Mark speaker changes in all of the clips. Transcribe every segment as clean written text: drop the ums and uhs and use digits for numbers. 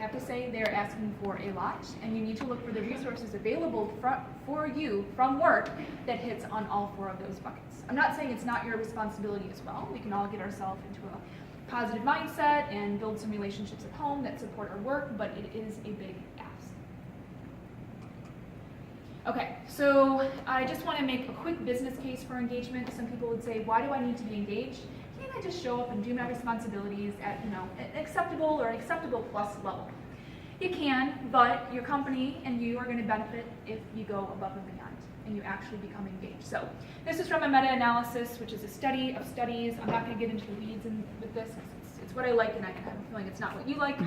Speaker 1: I have to say they're asking for a lot, and you need to look for the resources available for you from work that hits on all 4 of those buckets. I'm not saying it's not your responsibility as well. We can all get ourselves into a positive mindset and build some relationships at home that support our work, but it is a big ask. Okay, so I just want to make a quick business case for engagement. Some people would say, why do I need to be engaged? Can't I just show up and do my responsibilities at, an acceptable or an acceptable plus level? You can, but your company and you are going to benefit if you go above and beyond and you actually become engaged. So this is from a meta-analysis, which is a study of studies. I'm not going to get into the weeds with this. It's what I like, and I have a feeling it's not what you like.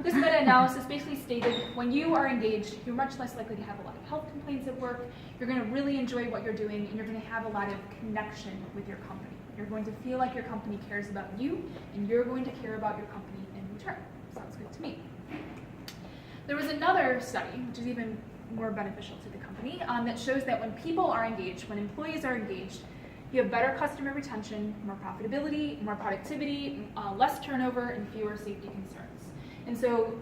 Speaker 1: This meta-analysis basically stated when you are engaged, you're much less likely to have a lot of health complaints at work. You're going to really enjoy what you're doing, and you're going to have a lot of connection with your company. You're going to feel like your company cares about you, and you're going to care about your company in return. Sounds good to me. There was another study, which is even more beneficial to the company, that shows that when people are engaged, when employees are engaged, you have better customer retention, more profitability, more productivity, less turnover, and fewer safety concerns. And so,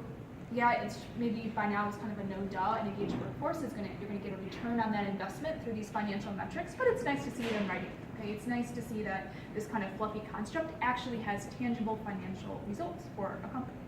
Speaker 1: yeah, it's maybe by now it's kind of a no duh. An engaged workforce you're going to get a return on that investment through these financial metrics, but it's nice to see it in writing. Okay, it's nice to see that this kind of fluffy construct actually has tangible financial results for a company.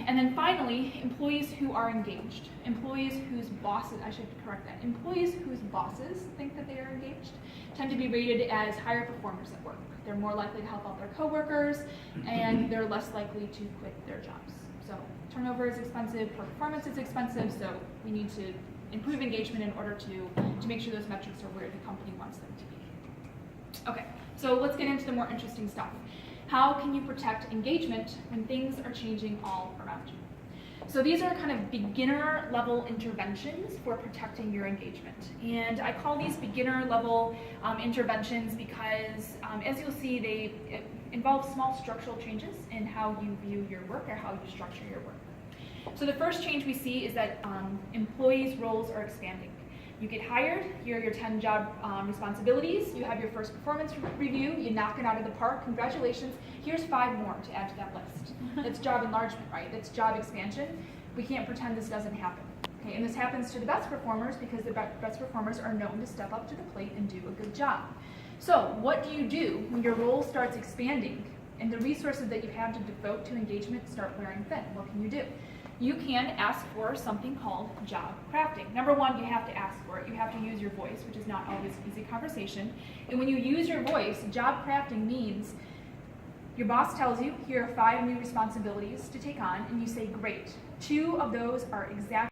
Speaker 1: And then finally, employees who are engaged. Employees whose bosses, I should correct that, employees whose bosses think that they are engaged tend to be rated as higher performers at work. They're more likely to help out their coworkers, and they're less likely to quit their jobs. So turnover is expensive, poor performance is expensive, so we need to improve engagement in order to make sure those metrics are where the company wants them to be. Okay, so let's get into the more interesting stuff. How can you protect engagement when things are changing all around you? So these are kind of beginner level interventions for protecting your engagement. And I call these beginner level interventions because, as you'll see, they involve small structural changes in how you view your work or how you structure your work. So the first change we see is that employees' roles are expanding. You get hired, here are your 10 job responsibilities, you have your first performance review, you knock it out of the park, congratulations. Here's 5 more to add to that list. That's job enlargement, right? That's job expansion. We can't pretend this doesn't happen. Okay, and this happens to the best performers because the best performers are known to step up to the plate and do a good job. So what do you do when your role starts expanding and the resources that you have to devote to engagement start wearing thin? What can you do? You can ask for something called job crafting. Number one, you have to ask for it. You have to use your voice, which is not always easy conversation. And when you use your voice, job crafting means your boss tells you, here are 5 new responsibilities to take on, and you say, great. 2 of those are exactly